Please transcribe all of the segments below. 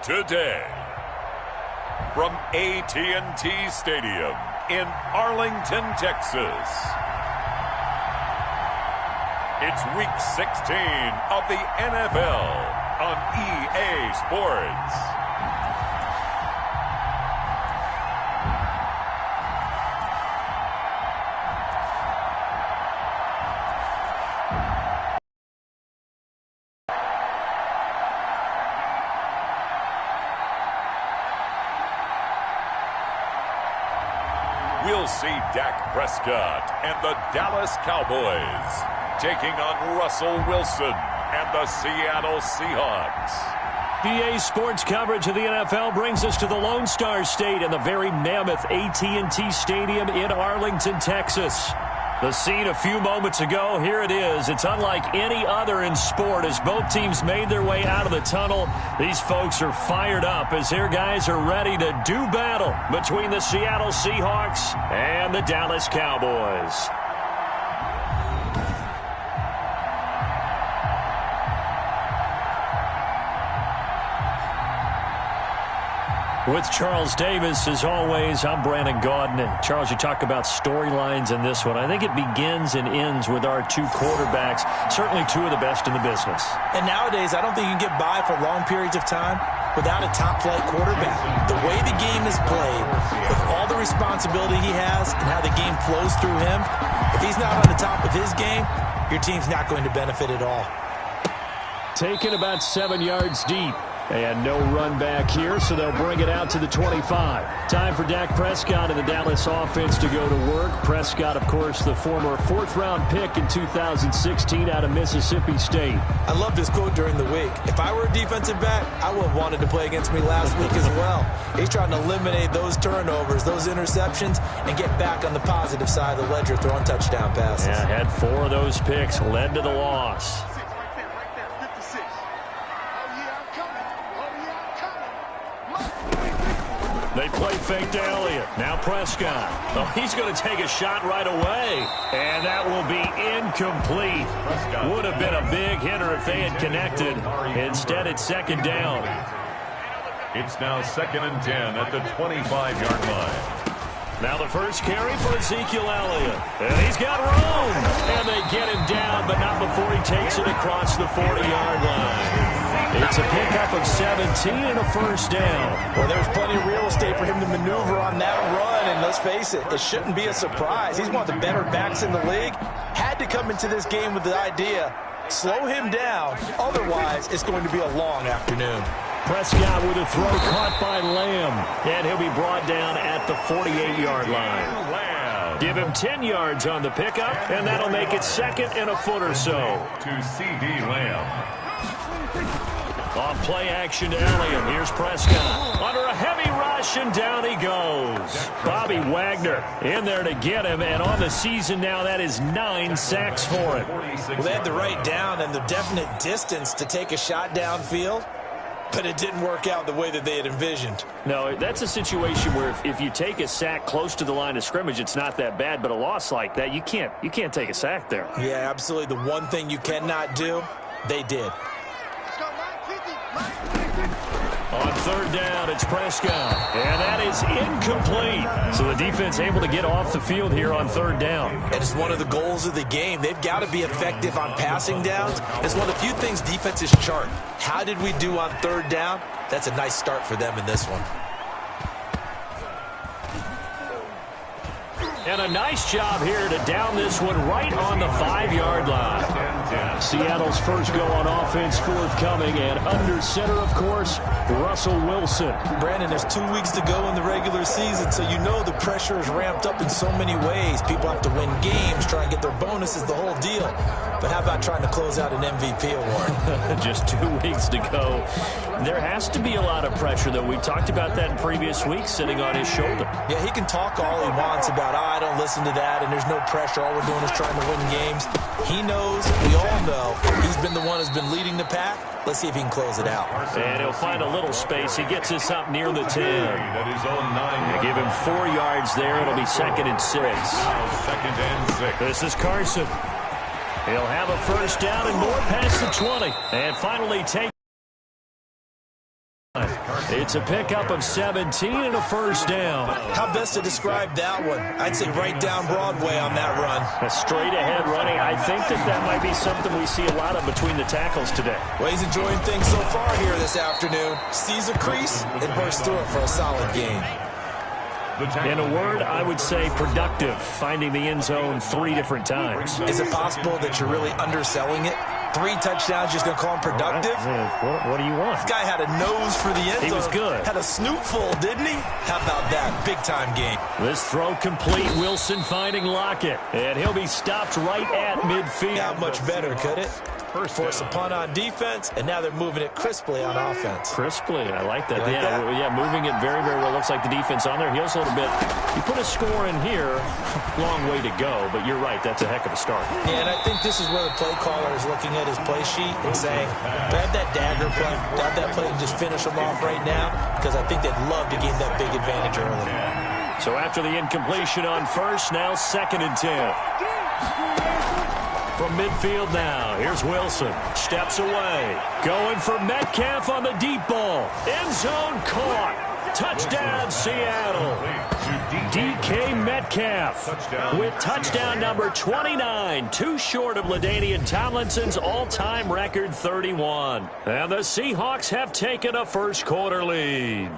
Today, from AT&T Stadium in Arlington, Texas, it's Week 16 of the NFL on EA Sports. We'll see Dak Prescott and the Dallas Cowboys taking on Russell Wilson and the Seattle Seahawks. EA Sports coverage of the NFL brings us to the Lone Star State in the very mammoth AT&T Stadium in Arlington, Texas. The scene a few moments ago, here it is. It's unlike any other in sport as both teams made their way out of the tunnel. These folks are fired up as their guys are ready to do battle between the Seattle Seahawks and the Dallas Cowboys. With Charles Davis, as always, I'm Brandon Gaudin. Charles, you talk about storylines in this one. I think it begins and ends with our two quarterbacks, certainly two of the best in the business. And nowadays, I don't think you can get by for long periods of time without a top-flight quarterback. The way the game is played, with all the responsibility he has and how the game flows through him, if he's not on the top of his game, your team's not going to benefit at all. Taken about 7 yards deep. And no run back here, so they'll bring it out to the 25. Time for Dak Prescott and the Dallas offense to go to work. Prescott, of course, the former fourth-round pick in 2016 out of Mississippi State. I love this quote during the week. If I were a defensive back, I would have wanted to play against me last week as well. He's trying to eliminate those turnovers, those interceptions, and get back on the positive side of the ledger throwing touchdown passes. Yeah, had 4 of those picks, led to the loss. They play fake to Elliott. Now Prescott. Oh, he's going to take a shot right away. And that will be incomplete. Would have been a big hitter if they had connected. Instead, it's second down. It's now 2nd and 10 at the 25-yard line. Now the first carry for Ezekiel Elliott. And he's got room. And they get him down, but not before he takes it across the 40-yard line. It's a pickup of 17 and a first down. Well, there's plenty of real estate for him to maneuver on that run, and let's face it, it shouldn't be a surprise. He's one of the better backs in the league. Had to come into this game with the idea, slow him down, otherwise it's going to be a long afternoon. Prescott with a throw caught by Lamb, and he'll be brought down at the 48-yard line. Give him 10 yards on the pickup, and that'll make it 2nd and a foot or so. To C.D. Lamb. Off play action to Elliott. Here's Prescott. Under a heavy rush, and down he goes. Bobby Wagner in there to get him, and on the season now, that is 9 sacks for him. Well, they had the right down and the definite distance to take a shot downfield, but it didn't work out the way that they had envisioned. No, that's a situation where if you take a sack close to the line of scrimmage, it's not that bad, but a loss like that, you can't take a sack there. Yeah, absolutely. The one thing you cannot do, they did. On third down, it's Prescott, and that is incomplete. So the defense able to get off the field here on third down. It is one of the goals of the game. They've got to be effective on passing downs. It's one of the few things defenses chart. How did we do on third down? That's a nice start for them in this one. And a nice job here to down this one right on the 5-yard line. Seattle's first go on offense forthcoming, and under center, of course, Russell Wilson. Brandon, there's 2 weeks to go in the regular season, so you know the pressure is ramped up in so many ways. People have to win games, try and get their bonuses, the whole deal. But how about trying to close out an MVP award? Just 2 weeks to go. There has to be a lot of pressure, though. We talked about that in previous weeks, sitting on his shoulder. Yeah, he can talk all he wants about, I don't listen to that, and there's no pressure. All we're doing is trying to win games. He knows, we all know, he's been the one who's been leading the pack. Let's see if he can close it out. And he'll find a little space. He gets us up near the 10. They give him 4 yards there. It'll be 2nd and 6. Second and 6. This is Carson. He'll have a first down and more past the 20. And finally take. It's a pickup of 17 and a first down. How best to describe that one? I'd say right down Broadway on that run. A straight-ahead running. I think that might be something we see a lot of between the tackles today. Well, he's enjoying things so far here this afternoon. Sees a crease and bursts through it for a solid gain. In a word, I would say productive, finding the end zone 3 different times. Is it possible that you're really underselling it? 3 touchdowns, just going to call him productive? What do you want? This guy had a nose for the end zone. He was good. Had a snootful, didn't he? How about that? Big-time game. This throw complete. Wilson finding Lockett. And he'll be stopped right at midfield. Not much better, could it? Force a punt on defense, and now they're moving it crisply on offense. Crisply, I like that. Like that? Yeah, moving it very, very well. Looks like the defense on their heels a little bit. You put a score in here, long way to go, but you're right, that's a heck of a start. Yeah, and I think this is where the play caller is looking at his play sheet and saying, grab that dagger play, grab that play and just finish them off right now, because I think they'd love to gain that big advantage early. So after the incompletion on first, now 2nd and 10. From midfield now, here's Wilson. Steps away. Going for Metcalf on the deep ball. End zone caught. Touchdown, Seattle. DK Metcalf with touchdown number 29. Too short of LaDainian Tomlinson's all-time record 31. And the Seahawks have taken a first-quarter lead.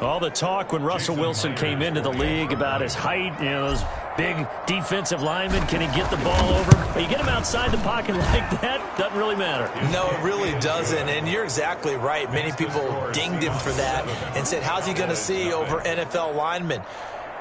All the talk when Russell Wilson came into the league about his height, those big defensive linemen, can he get the ball over? You get him outside the pocket like that, doesn't really matter. No, it really doesn't, and you're exactly right. Many people dinged him for that and said, how's he going to see over NFL linemen?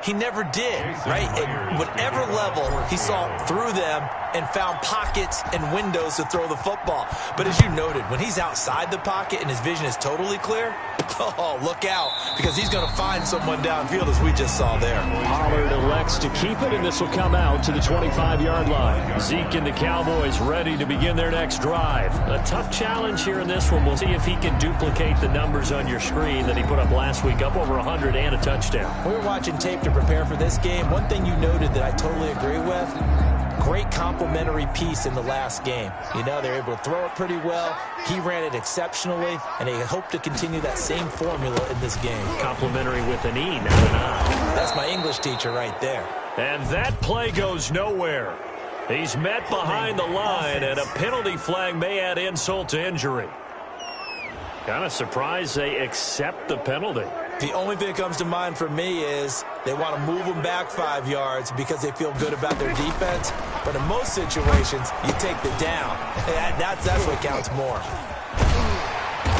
He never did, right? At whatever level, he saw through them and found pockets and windows to throw the football. But as you noted, when he's outside the pocket and his vision is totally clear, oh, look out, because he's going to find someone downfield, as we just saw there. Pollard elects to keep it, and this will come out to the 25-yard line. Zeke and the Cowboys ready to begin their next drive. A tough challenge here in this one. We'll see if he can duplicate the numbers on your screen that he put up last week, up over 100 and a touchdown. We were watching tape to prepare for this game. One thing you noted that I totally agree with, great complementary piece in the last game. They're able to throw it pretty well. He ran it exceptionally, and they hope to continue that same formula in this game. Complementary with an E, not an I. That's my English teacher right there. And that play goes nowhere. He's met behind the line, and a penalty flag may add insult to injury. Kind of surprised they accept the penalty. The only thing that comes to mind for me is they want to move them back 5 yards because they feel good about their defense. But in most situations, you take the down. That's what counts more.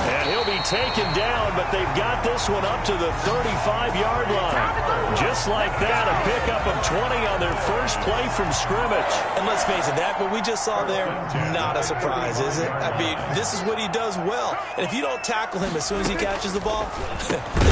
And he'll be taken down, but they've got this one up to the 35-yard line. Just like that, a pickup of 20 on their first play from scrimmage. And let's face it, that what we just saw there, not a surprise, is it? I mean, this is what he does well. And if you don't tackle him as soon as he catches the ball,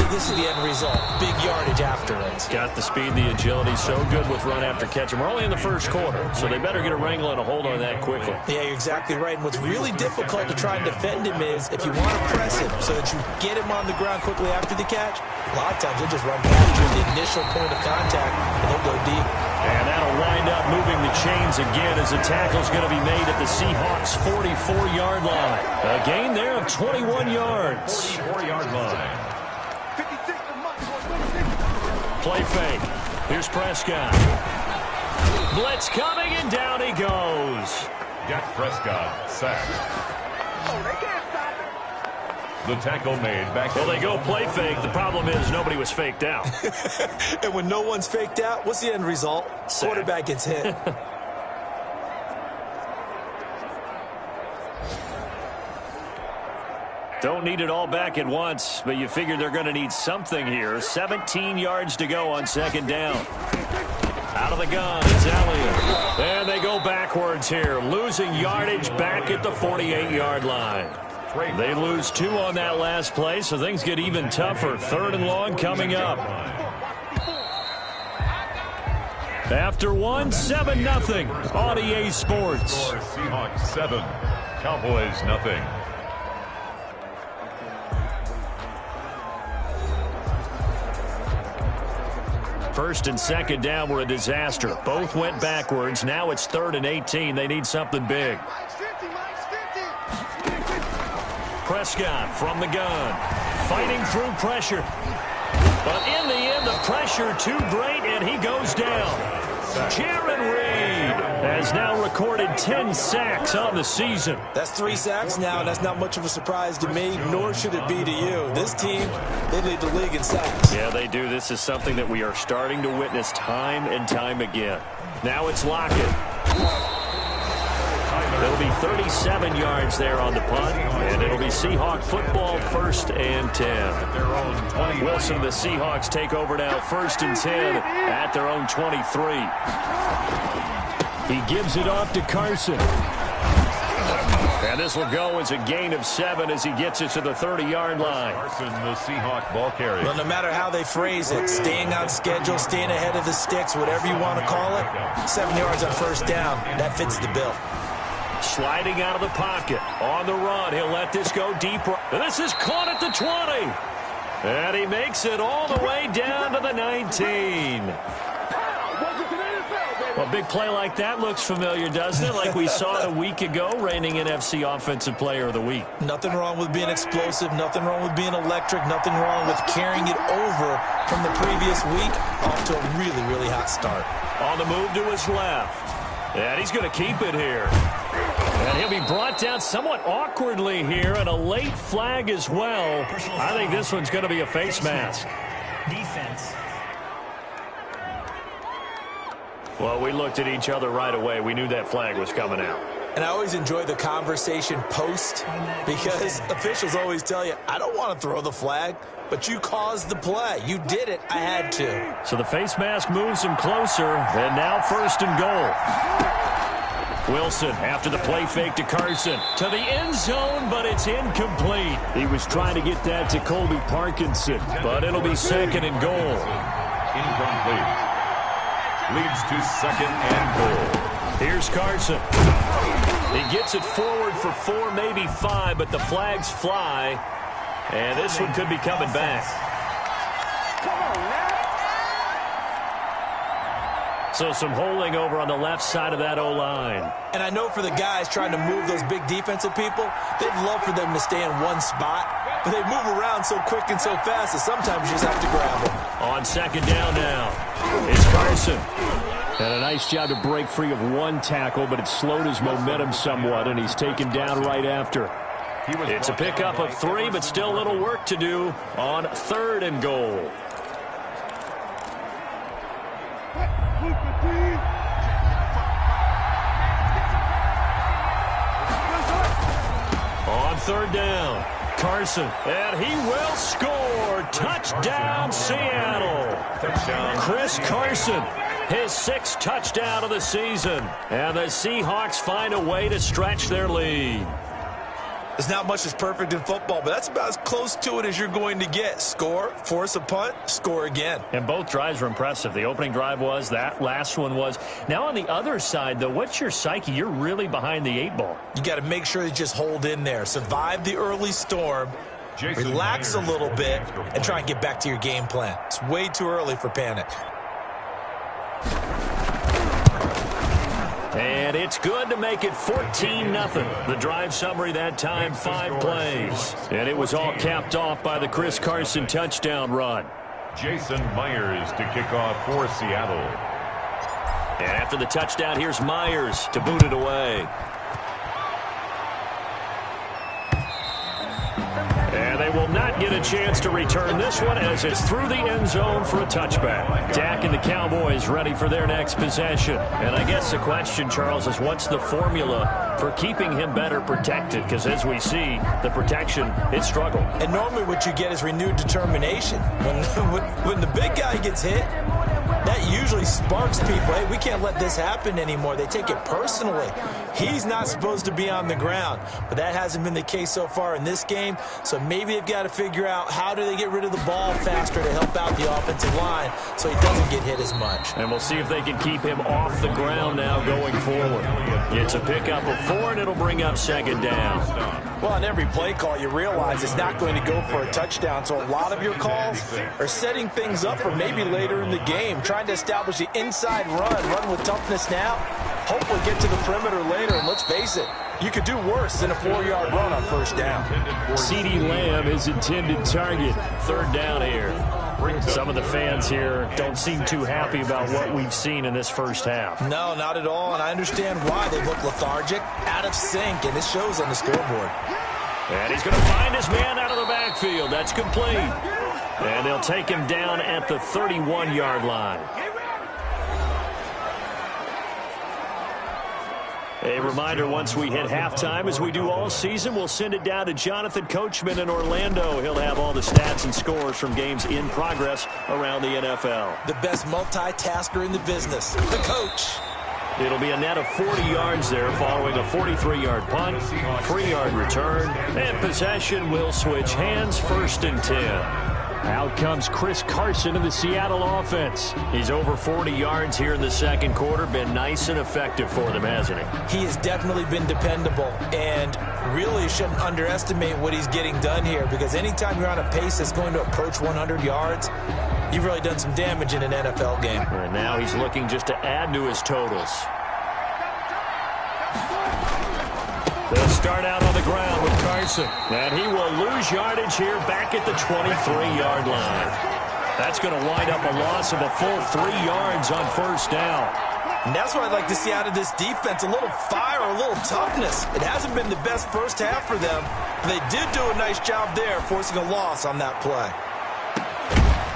this is the end result. Big yardage afterwards. Got the speed, the agility, so good with run after catch. And we're only in the first quarter, so they better get a wrangle and a hold on that quickly. Yeah, you're exactly right. And what's really difficult to try and defend him is if you want to press him so that you get him on the ground quickly after the catch, a lot of times they'll just run past you at the initial point of contact, and they'll go deep. And that'll wind up moving the chains again as the tackle's going to be made at the Seahawks' 44-yard line. A gain there of 21 yards. 44-yard line. Play fake. Here's Prescott. Blitz coming, and down he goes. Dak Prescott sacked. The tackle made back. Well, they go play fake. The problem is nobody was faked out. And when no one's faked out, what's the end result? Sack. Quarterback gets hit. Don't need it all back at once, but you figure they're going to need something here. 17 yards to go on 2nd down. Out of the gun, it's Elliott. And they go backwards here, losing yardage back at the 48-yard line. They lose 2 on that last play, so things get even tougher. 3rd and long coming up. After 1, 7-0 on EA Sports. Seahawks 7, Cowboys 0. First and 2nd down were a disaster. Both went backwards. Now it's 3rd and 18. They need something big. Prescott from the gun. Fighting through pressure. But in the end, the pressure too great, and he goes down. Jaron Reed has now recorded 10 sacks on the season. That's 3 sacks now, and that's not much of a surprise to me, nor should it be to you. This team, they lead the league in sacks. Yeah, they do. This is something that we are starting to witness time and time again. Now it's Lockett. It'll be 37 yards there on the punt, and it'll be Seahawk football 1st and 10. Wilson, the Seahawks take over now 1st and 10 at their own 23. He gives it off to Carson. And this will go as a gain of 7 as he gets it to the 30-yard line. Carson, the Seahawk ball carrier. Well, no matter how they phrase it, staying on schedule, staying ahead of the sticks, whatever you want to call it, 7 yards on 1st down, that fits the bill. Sliding out of the pocket. On the run. He'll let this go deep. This is caught at the 20. And he makes it all the way down to the 19. Well, a big play like that looks familiar, doesn't it? Like we saw it a week ago, reigning NFC Offensive Player of the Week. Nothing wrong with being explosive. Nothing wrong with being electric. Nothing wrong with carrying it over from the previous week off to a really, really hot start. On the move to his left. And he's going to keep it here. And he'll be brought down somewhat awkwardly here, and a late flag as well. I think this one's going to be a face mask. Defense. Well, we looked at each other right away. We knew that flag was coming out. And I always enjoy the conversation post because officials always tell you, I don't want to throw the flag, but you caused the play. You did it. I had to. So the face mask moves him closer, and now 1st and goal. Wilson after the play fake to Carson. To the end zone, but it's incomplete. He was trying to get that to Colby Parkinson, but it'll be 2nd and goal. Incomplete. Leads to 2nd and goal. Here's Carson. He gets it forward for 4, maybe 5, but the flags fly. And this one could be coming back. So some holding over on the left side of that O-line. And I know for the guys trying to move those big defensive people, they'd love for them to stay in one spot. But they move around so quick and so fast that sometimes you just have to grab them. On 2nd down now, it's Carson. And a nice job to break free of one tackle, but it slowed his momentum somewhat, and he's taken down right after. It's a pickup of 3, but still a little work to do on 3rd and goal. On 3rd down, Carson, and he will score. Touchdown, Seattle. Touchdown. Chris Carson, his 6th touchdown of the season. And the Seahawks find a way to stretch their lead. There's not much that's perfect in football, but that's about as close to it as you're going to get. Score, force a punt, score again. And both drives were impressive. The opening drive was, that last one was. Now on the other side, though, what's your psyche? You're really behind the 8 ball. You got to make sure you just hold in there. Survive the early storm, relax a little bit, and try and get back to your game plan. It's way too early for panic. And it's good to make it 14-0. The drive summary that time, 5 plays. And it was all capped off by the Chris Carson touchdown run. Jason Myers to kick off for Seattle. And after the touchdown, here's Myers to boot it away. And they will not get a chance to return this one as it's through the end zone for a touchback. Dak and the Cowboys ready for their next possession. And I guess the question, Charles, is what's the formula for keeping him better protected? Because as we see, the protection, it struggled. And normally what you get is renewed determination. When the big guy gets hit, that usually sparks people. Hey, we can't let this happen anymore. They take it personally. He's not supposed to be on the ground, but that hasn't been the case so far in this game. So maybe they've got to figure out how do they get rid of the ball faster to help out the offensive line so he doesn't get hit as much. And we'll see if they can keep him off the ground now going forward. It's a pickup of 4, and it'll bring up 2nd down. Well, on every play call, you realize it's not going to go for a touchdown, so a lot of your calls are setting things up for maybe later in the game, trying to establish the inside run with toughness now, hopefully get to the perimeter later, and let's face it, you could do worse than a 4-yard run on first down. CeeDee Lamb is intended target. Third down here. Some of the fans here don't seem too happy about what we've seen in this first half. No, not at all, and I understand why. They look lethargic, out of sync, and it shows on the scoreboard. And he's going to find his man out of the backfield. That's complete. And they'll take him down at the 31-yard line. A reminder, once we hit halftime, as we do all season, we'll send it down to Jonathan Coachman in Orlando. He'll have all the stats and scores from games in progress around the NFL. The best multitasker in the business, the coach. It'll be a net of 40 yards there following a 43-yard punt, 3-yard return, and possession will switch hands, 1st and 10. Out comes Chris Carson in the Seattle offense. He's over 40 yards here in the second quarter. Been nice and effective for them, hasn't he? He has definitely been dependable, and really shouldn't underestimate what he's getting done here, because anytime you're on a pace that's going to approach 100 yards, you've really done some damage in an NFL game. And now he's looking just to add to his totals. They'll start out on the ground with Carson. And he will lose yardage here back at the 23-yard line. That's going to wind up a loss of a full 3 yards on first down. And that's what I'd like to see out of this defense, a little fire, a little toughness. It hasn't been the best first half for them. They did do a nice job there, forcing a loss on that play.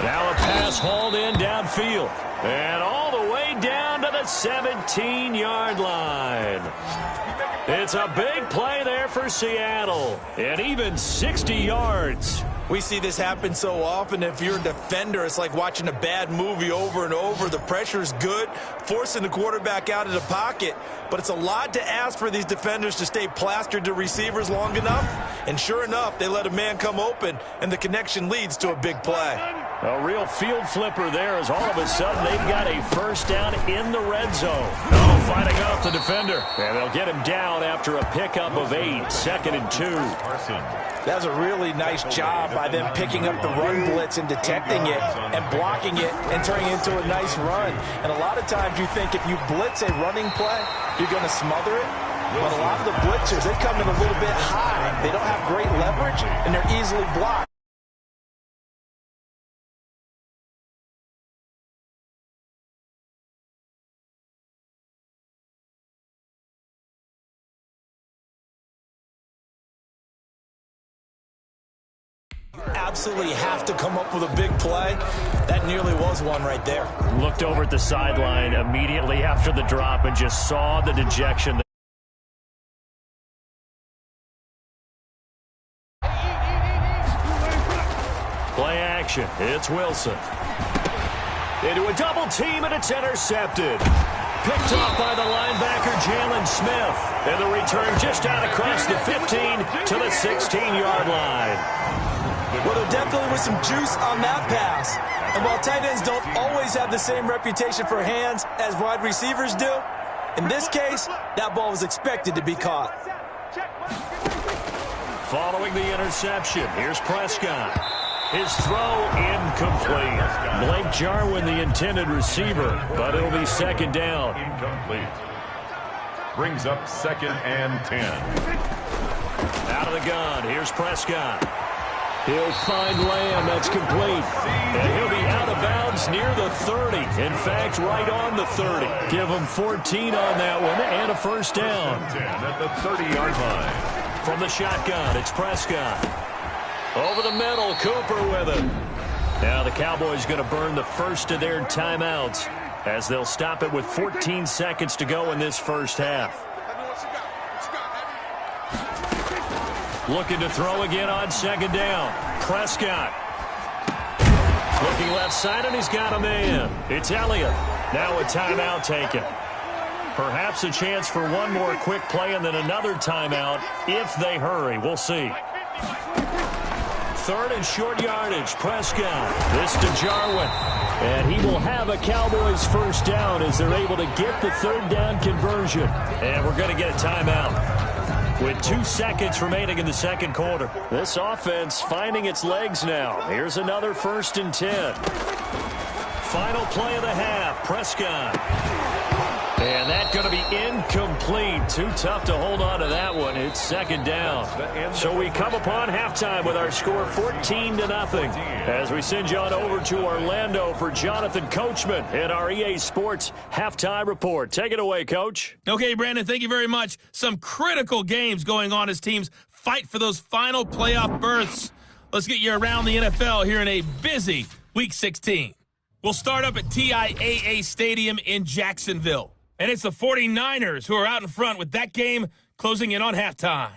Now a pass hauled in downfield. And all the way down to the 17-yard line. It's a big play there for Seattle. And even 60 yards. We see this happen so often. If you're a defender, it's like watching a bad movie over and over. The pressure is good, forcing the quarterback out of the pocket. But it's a lot to ask for these defenders to stay plastered to receivers long enough. And sure enough, they let a man come open, and the connection leads to a big play. A real field flipper there, as all of a sudden they've got a first down in the red zone. Oh, fighting off the defender. And they'll get him down after a pickup of 8, 2nd and 2. That was a really nice job by them picking up the run blitz and detecting it and blocking it and turning it into a nice run. And a lot of times you think if you blitz a running play, you're going to smother it. But a lot of the blitzers, they come in a little bit high. They don't have great leverage, and they're easily blocked. Absolutely have to come up with a big play. That nearly was one right there. Looked over at the sideline immediately after the drop and just saw the dejection. Play action. It's Wilson. Into a double team, and it's intercepted. Picked off by the linebacker, Jalen Smith. And the return just out across the 15 to the 16-yard line. Well, there definitely was some juice on that pass. And while tight ends don't always have the same reputation for hands as wide receivers do, in this case, that ball was expected to be caught. Following the interception, here's Prescott. His throw incomplete. Blake Jarwin, the intended receiver, but it'll be 2nd down. Incomplete. Brings up 2nd and 10. Out of the gun, here's Prescott. He'll find Lamb. That's complete. And he'll be out of bounds near the 30. In fact, right on the 30. Give him 14 on that one and a first down. 10 at the 30-yard line. From the shotgun, it's Prescott. Over the middle, Cooper with it. Now the Cowboys going to burn the first of their timeouts as they'll stop it with 14 seconds to go in this first half. Looking to throw again on 2nd down. Prescott. Looking left side, and he's got a man. It's Elliott. Now a timeout taken. Perhaps a chance for one more quick play and then another timeout if they hurry. We'll see. 3rd and short yardage. Prescott. This to Jarwin. And he will have a Cowboys first down as they're able to get the 3rd down conversion. And we're going to get a timeout. with 2 seconds remaining in the second quarter. This offense finding its legs now. Here's another 1st and 10. Final play of the half, Prescott. And that's going to be incomplete. Too tough to hold on to that one. It's 2nd down. So we come upon halftime with our score 14-0. As we send you on over to Orlando for Jonathan Coachman in our EA Sports Halftime Report. Take it away, Coach. Okay, Brandon, thank you very much. Some critical games going on as teams fight for those final playoff berths. Let's get you around the NFL here in a busy Week 16. We'll start up at TIAA Stadium in Jacksonville. And it's the 49ers who are out in front with that game closing in on halftime.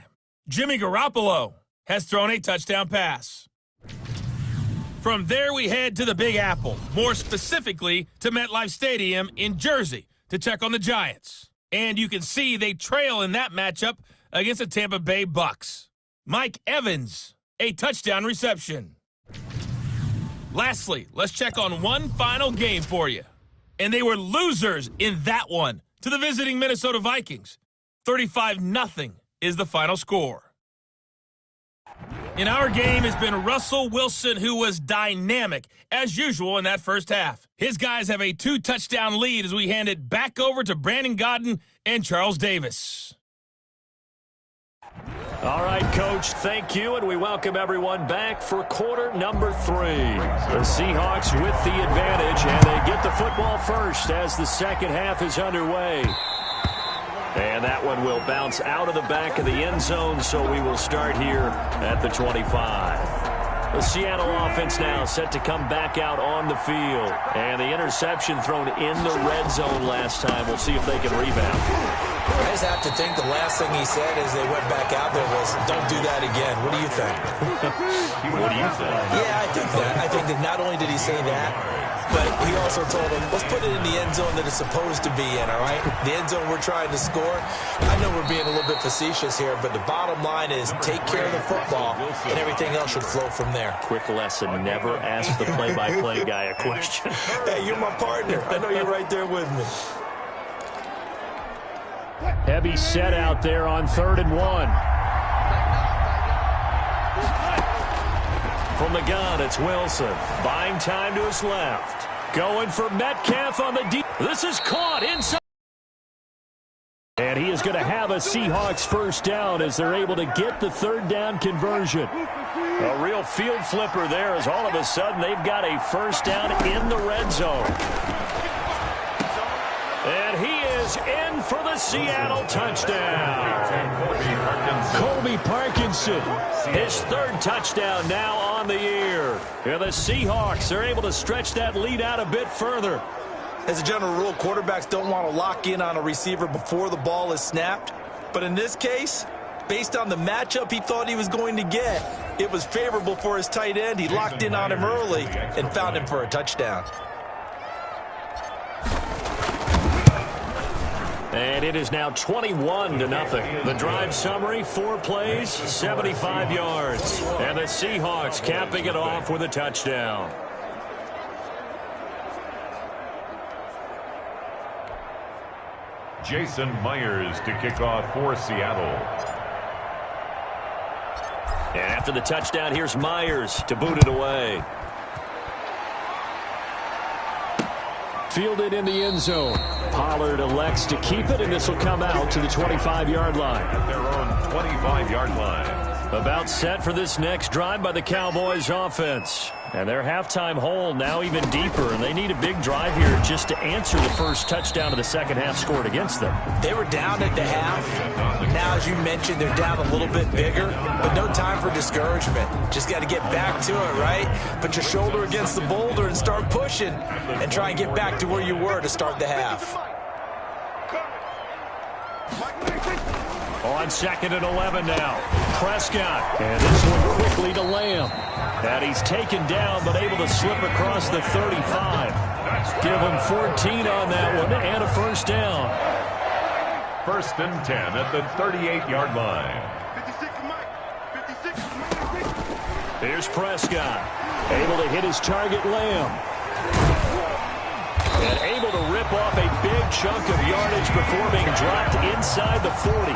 Jimmy Garoppolo has thrown a touchdown pass. From there, we head to the Big Apple, more specifically to MetLife Stadium in Jersey to check on the Giants. And you can see they trail in that matchup against the Tampa Bay Bucks. Mike Evans, a touchdown reception. Lastly, let's check on one final game for you. And they were losers in that one to the visiting Minnesota Vikings. 35-0 is the final score. In our game has been Russell Wilson, who was dynamic, as usual, in that first half. His guys have a 2-touchdown lead as we hand it back over to Brandon Godden and Charles Davis. All right, Coach, thank you, and we welcome everyone back for quarter number 3. The Seahawks with the advantage, and they get the football first as the second half is underway. And that one will bounce out of the back of the end zone, so we will start here at the 25. The Seattle offense now set to come back out on the field. And the interception thrown in the red zone last time. We'll see if they can rebound. I just have to think the last thing he said as they went back out there was, don't do that again. What do you think? What do you think? Yeah, I think that. I think that not only did he say that, but he also told them, let's put it in the end zone that it's supposed to be in, all right? The end zone we're trying to score. I know we're being a little bit facetious here, but the bottom line is take care of the football, and everything else should flow from there. Quick lesson, never ask the play-by-play guy a question. Hey, you're my partner. I know you're right there with me. Heavy set out there on 3rd and 1. From the gun, it's Wilson. Buying time to his left. Going for Metcalf on the deep. This is caught inside. And he is going to have a Seahawks first down as they're able to get the 3rd down conversion. A real field flipper there as all of a sudden they've got a first down in the red zone. And he is in for the Seattle touchdown. Colby Parkinson, his 3rd touchdown now on the year. And the Seahawks are able to stretch that lead out a bit further. As a general rule, quarterbacks don't want to lock in on a receiver before the ball is snapped. But in this case, based on the matchup he thought he was going to get, it was favorable for his tight end. He locked in on him early and found him for a touchdown. And it is now 21-0. The drive summary, 4 plays, 75 yards. And the Seahawks capping it off with a touchdown. Jason Myers to kick off for Seattle. And after the touchdown, here's Myers to boot it away. Fielded in the end zone. Pollard elects to keep it, and this will come out to the 25-yard line. At their own 25-yard line. About set for this next drive by the Cowboys offense. And their halftime hole now even deeper, and they need a big drive here just to answer the first touchdown of the second half scored against them. They were down at the half. Now, as you mentioned, they're down a little bit bigger, but no time for discouragement. Just got to get back to it, right? Put your shoulder against the boulder and start pushing and try and get back to where you were to start the half. On 2nd and 11 now. Prescott. And this one quickly to Lamb. And he's taken down but able to slip across the 35. Give him 14 on that one and a first down. 1st and 10 at the 38-yard line. Here's Prescott. Able to hit his target, Lamb. And able to rip off a big good chunk of yardage before being dropped inside the 40.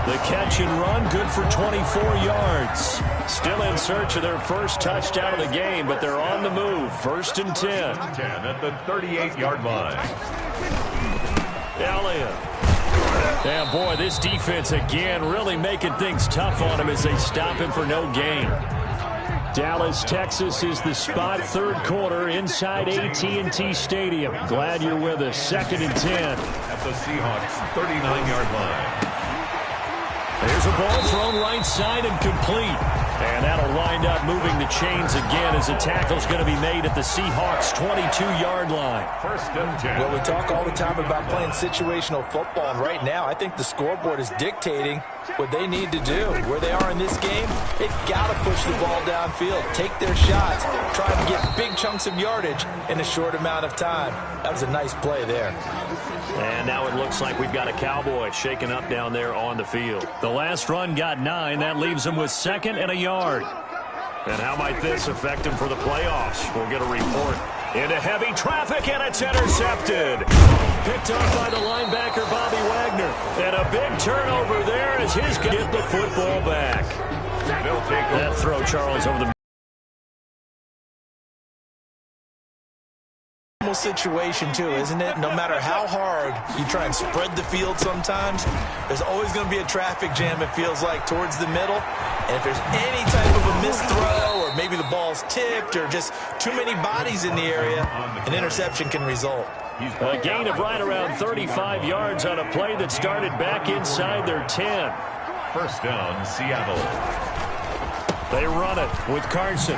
The catch and run, good for 24 yards. Still in search of their first touchdown of the game, but they're on the move. 1st and 10. 10 at the 38-yard line. Elliott. And boy, this defense again really making things tough on him as they stop him for no gain. Dallas, Texas is the spot. 3rd quarter inside AT&T Stadium. Glad you're with us. 2nd and 10. At the Seahawks 39-yard line. There's a ball thrown right side and complete. And that'll wind up moving the chains again as the tackle's going to be made at the Seahawks 22-yard line. 1st and 10. Well, we talk all the time about playing situational football, and right now I think the scoreboard is dictating what they need to do. Where they are in this game, they've got to push the ball downfield, take their shots, try and get big chunks of yardage in a short amount of time. That was a nice play there. And now it looks like we've got a Cowboy shaken up down there on the field. The last run got 9. That leaves them with 2nd and a yard. And how might this affect him for the playoffs? We'll get a report. Into heavy traffic, and it's intercepted. Picked up by the linebacker, Bobby Wagner. And a big turnover there as his guy get the football back. They'll take That throw, Charles, over the situation too, isn't it? No matter how hard you try and spread the field sometimes, there's always going to be a traffic jam, it feels like, towards the middle. And if there's any type of a missed throw, or maybe the ball's tipped, or just too many bodies in the area, an interception can result. A gain of right around 35 yards on a play that started back inside their 10. 1st down, Seattle. They run it with Carson.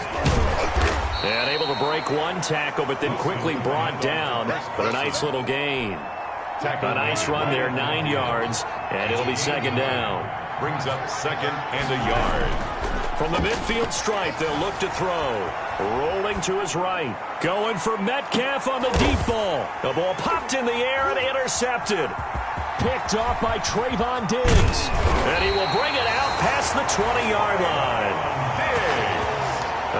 And able to break one tackle, but then quickly brought down. But a nice little gain. A nice run there, 9 yards, and it'll be 2nd down. Brings up 2nd and a yard. From the midfield stripe, they'll look to throw. Rolling to his right. Going for Metcalf on the deep ball. The ball popped in the air and intercepted. Picked off by Trayvon Diggs. And he will bring it out past the 20-yard line.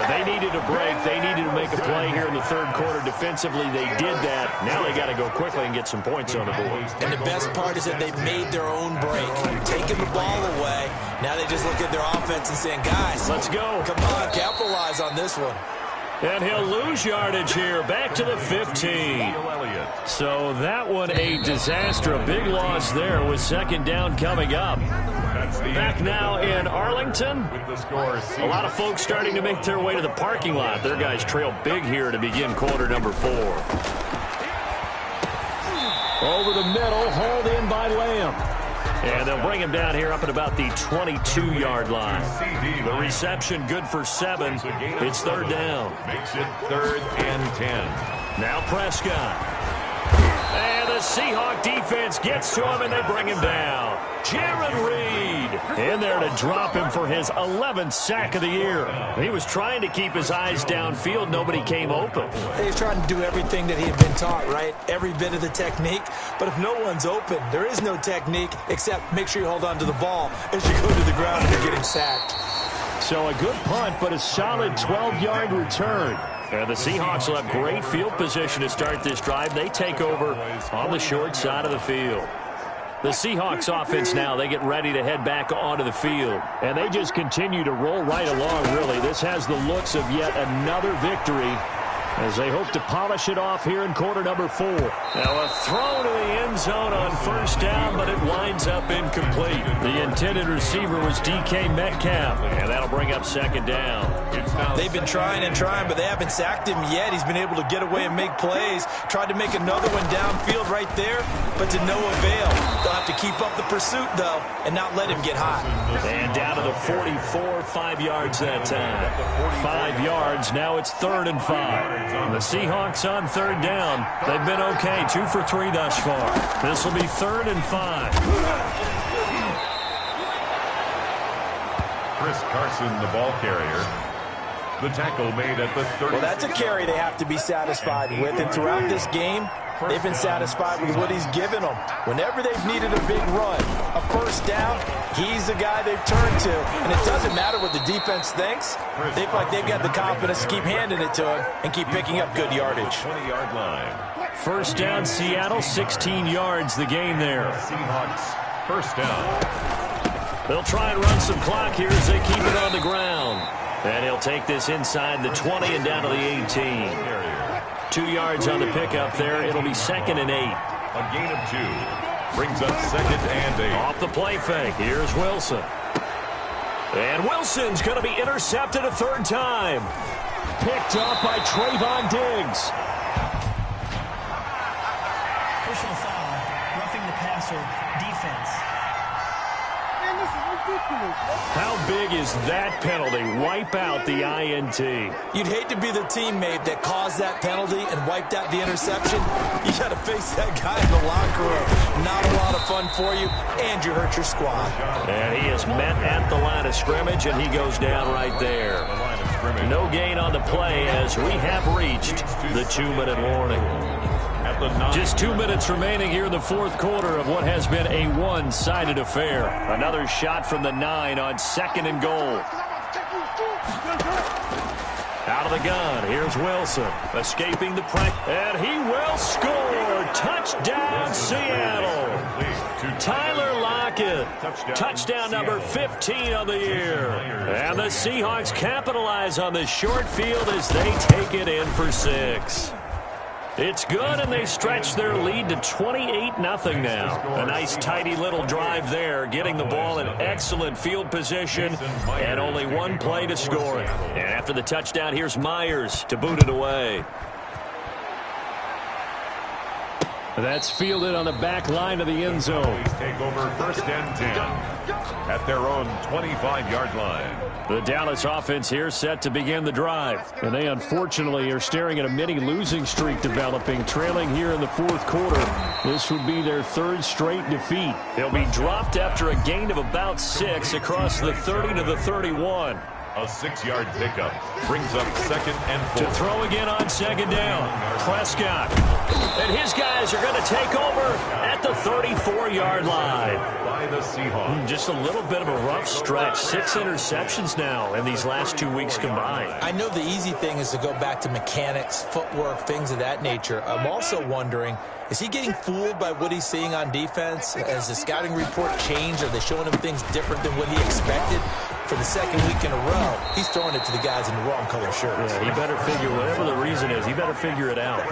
They needed a break. They needed to make a play here in the 3rd quarter. Defensively, they did that. Now they got to go quickly and get some points on the board. And the best part is that they've made their own break. Taking the ball away. Now they just look at their offense and saying, guys, let's go. Come on, capitalize on this one. And he'll lose yardage here, back to the 15. So that one a disaster, a big loss there with 2nd down coming up. Back now in Arlington. A lot of folks starting to make their way to the parking lot. Their guys trail big here to begin quarter number 4. Over the middle, hauled in by Lamb. And they'll bring him down here up at about the 22-yard line. The reception good for 7. It's 3rd down. Makes it 3rd and 10. Now Prescott. And the Seahawk defense gets to him, and they bring him down. Jared Reed in there to drop him for his 11th sack of the year. He was trying to keep his eyes downfield. Nobody came open. He's trying to do everything that he had been taught, right? Every bit of the technique. But if no one's open, there is no technique except make sure you hold on to the ball as you go to the ground and you're getting sacked. So a good punt, but a solid 12-yard return. And the Seahawks will have great field position to start this drive. They take over on the short side of the field. The Seahawks offense now, they get ready to head back onto the field. And they just continue to roll right along, really. This has the looks of yet another victory as they hope to polish it off here in quarter number 4. Now a throw to the end zone on 1st down, but it winds up incomplete. The intended receiver was DK Metcalf, and that'll bring up 2nd down. They've been trying and trying, but they haven't sacked him yet. He's been able to get away and make plays. Tried to make another one downfield right there, but to no avail. They'll have to keep up the pursuit, though, and not let him get hot. And down to the 44, 5 yards that time. 5 yards, now it's 3rd and 5. The Seahawks on 3rd down. They've been okay, 2 for 3 thus far. This will be 3rd and 5. Chris Carson, the ball carrier. The tackle made at the 30. Well, that's a carry they have to be satisfied with. And throughout this game, they've been satisfied with what he's given them. Whenever they've needed a big run, a 1st down, he's the guy they've turned to. And it doesn't matter what the defense thinks. They feel like they've got the confidence to keep handing it to him and keep picking up good yardage. 20-yard line. First down, Seattle, 16 yards the gain there. Seahawks, first down. They'll try and run some clock here as they keep it on the ground. And he'll take this inside the 20 and down to the 18. 2 yards on the pickup there. It'll be 2nd and 8. A gain of 2. Brings up 2nd and 8. Off the play fake. Here's Wilson. And Wilson's going to be intercepted a 3rd time. Picked up by Trayvon Diggs. Personal foul, roughing the passer, defense. Man, this is ridiculous. How big is that penalty? Wipe out the INT. You'd hate to be the teammate that caused that penalty and wiped out the interception. You got to face that guy in the locker room. Not a lot of fun for you, and you hurt your squad. And he is met at the line of scrimmage, and he goes down right there. No gain on the play as we have reached the 2-minute warning. Just 2 minutes remaining here in the 4th quarter of what has been a one-sided affair. Another shot from the 9 on 2nd and goal. Out of the gun, here's Wilson. Escaping the pressure, and he will score. Touchdown, Seattle. Tyler Lockett. Touchdown number 15 on the year. And the Seahawks capitalize on the short field as they take it in for 6. It's good, and they stretch their lead to 28-0 now. A nice, tidy little drive there, getting the ball in excellent field position, and only one play to score it. And after the touchdown, here's Myers to boot it away. That's fielded on the back line of the end zone. Take over 1st and 10 at their own 25-yard line. The Dallas offense here set to begin the drive. And they unfortunately are staring at a mini losing streak developing, trailing here in the 4th quarter. This would be their 3rd straight defeat. They'll be dropped after a gain of about 6 across the 30 to the 31. A 6-yard pickup brings up 2nd and 4. To throw again on 2nd down. Prescott. And his guys are going to take over at the 34-yard line. By the Seahawks. Just a little bit of a rough stretch. 6 interceptions now in these last 2 weeks combined. I know the easy thing is to go back to mechanics, footwork, things of that nature. I'm also wondering, is he getting fooled by what he's seeing on defense? Has the scouting report changed? Are they showing him things different than what he expected? For the 2nd week in a row, he's throwing it to the guys in the wrong color shirts. Yeah, he better figure, whatever the reason is, he better figure it out.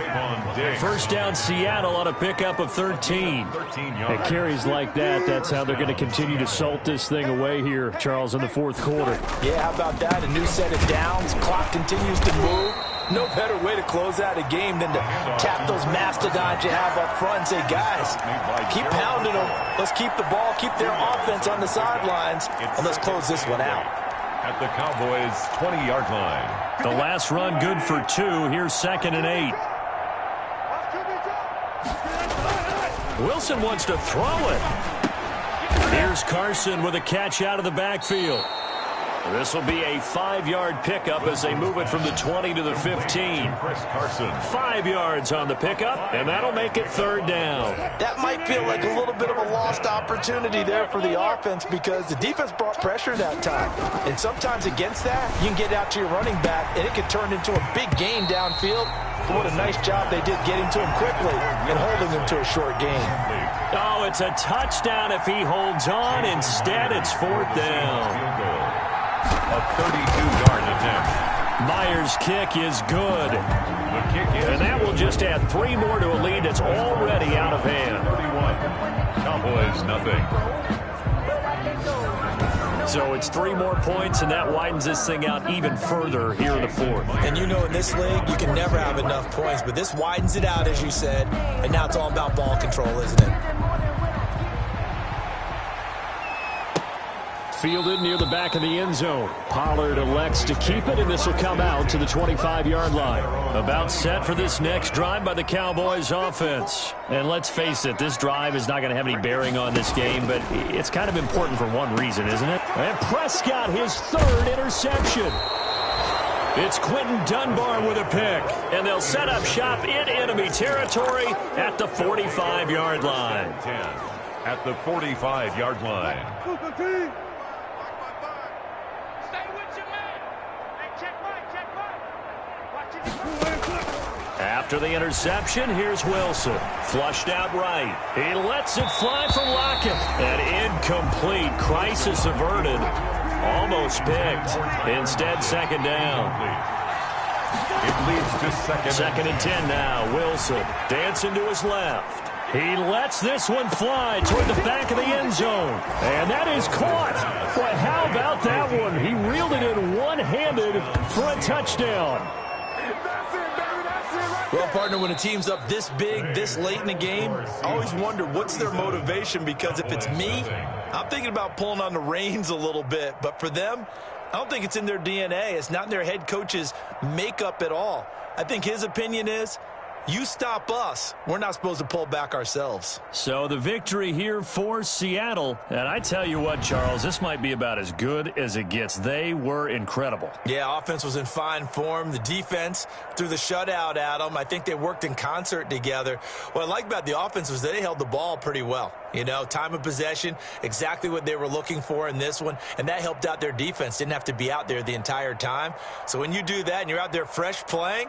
First down, Seattle on a pickup of 13. It carries like that. That's how they're going to continue to salt this thing away here, Charles, in the 4th quarter. Yeah, how about that? A new set of downs. Clock continues to move. No better way to close out a game than to tap those mastodons you have up front and say, guys, keep pounding them. Let's keep the ball, keep their offense on the sidelines, and let's close this one out. At the Cowboys' 20-yard line. The last run good for 2. Here's 2nd and 8. Wilson wants to throw it. Here's Carson with a catch out of the backfield. This will be a 5-yard pickup as they move it from the 20 to the 15. 5 yards on the pickup, and that'll make it 3rd down. That might feel like a little bit of a lost opportunity there for the offense because the defense brought pressure that time. And sometimes against that, you can get out to your running back, and it could turn into a big gain downfield. But what a nice job they did getting to him quickly and holding him to a short gain. Oh, it's a touchdown if he holds on. Instead, it's 4th down. A 32-yard attempt. Myers' kick is good. The kick is and that will just add 3 more to a lead that's already out of hand. 31. Cowboys, nothing. So it's 3 more points, and that widens this thing out even further here in the 4th. And you know in this league, you can never have enough points, but this widens it out, as you said, and now it's all about ball control, isn't it? Fielded near the back of the end zone. Pollard elects to keep it, and this will come out to the 25-yard line. About set for this next drive by the Cowboys offense. And let's face it, this drive is not going to have any bearing on this game, but it's kind of important for one reason, isn't it? And Prescott, his 3rd interception. It's Quentin Dunbar with a pick, and they'll set up shop in enemy territory at the 45-yard line. 10 at the 45-yard line. After the interception, here's Wilson. Flushed out right. He lets it fly for Lockett. And incomplete. Crisis averted. Almost picked. Instead, second down. It leads to Second and 10 now. Wilson dancing to his left. He lets this one fly toward the back of the end zone. And that is caught. Boy, how about that one? He reeled it in one-handed for a touchdown. Well, partner, when a team's up this big, this late in the game, I always wonder what's their motivation, because if it's me, I'm thinking about pulling on the reins a little bit. But for them, I don't think it's in their DNA. It's not in their head coach's makeup at all. I think his opinion is, you stop us, we're not supposed to pull back ourselves. So the victory here for Seattle. And I tell you what, Charles, this might be about as good as it gets. They were incredible. Yeah, offense was in fine form. The defense threw the shutout at them. I think they worked in concert together. What I like about the offense was they held the ball pretty well. You know, time of possession, exactly what they were looking for in this one. And that helped out their defense. Didn't have to be out there the entire time. So when you do that and you're out there fresh playing,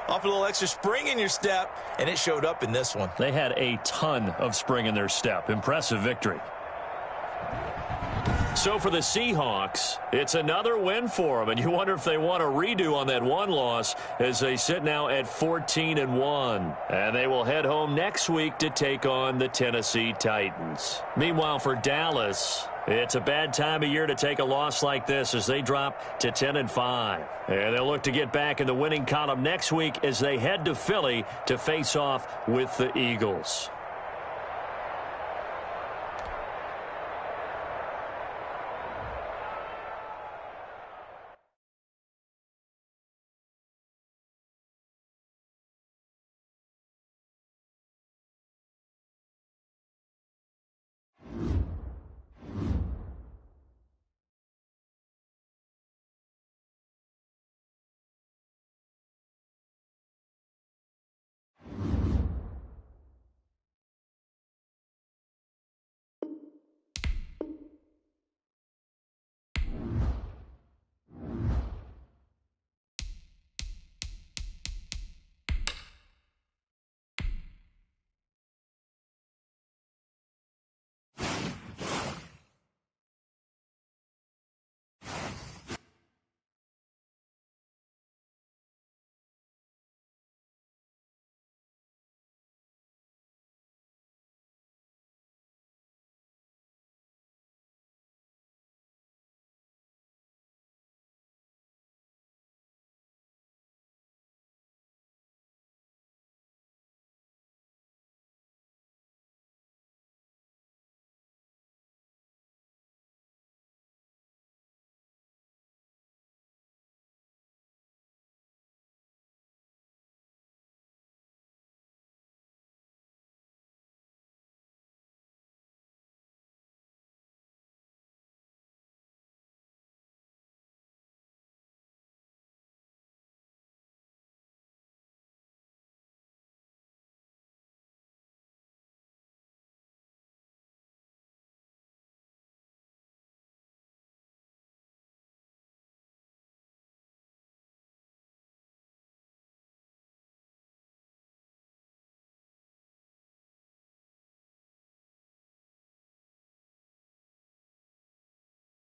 off a little extra spring in your step, and it showed up in this one. They had a ton of spring in their step. Impressive victory. So for the Seahawks, it's another win for them, and you wonder if they want a redo on that one loss as they sit now at 14-1. And they will head home next week to take on the Tennessee Titans. Meanwhile, for Dallas, it's a bad time of year to take a loss like this as they drop to 10-5. And they'll look to get back in the winning column next week as they head to Philly to face off with the Eagles.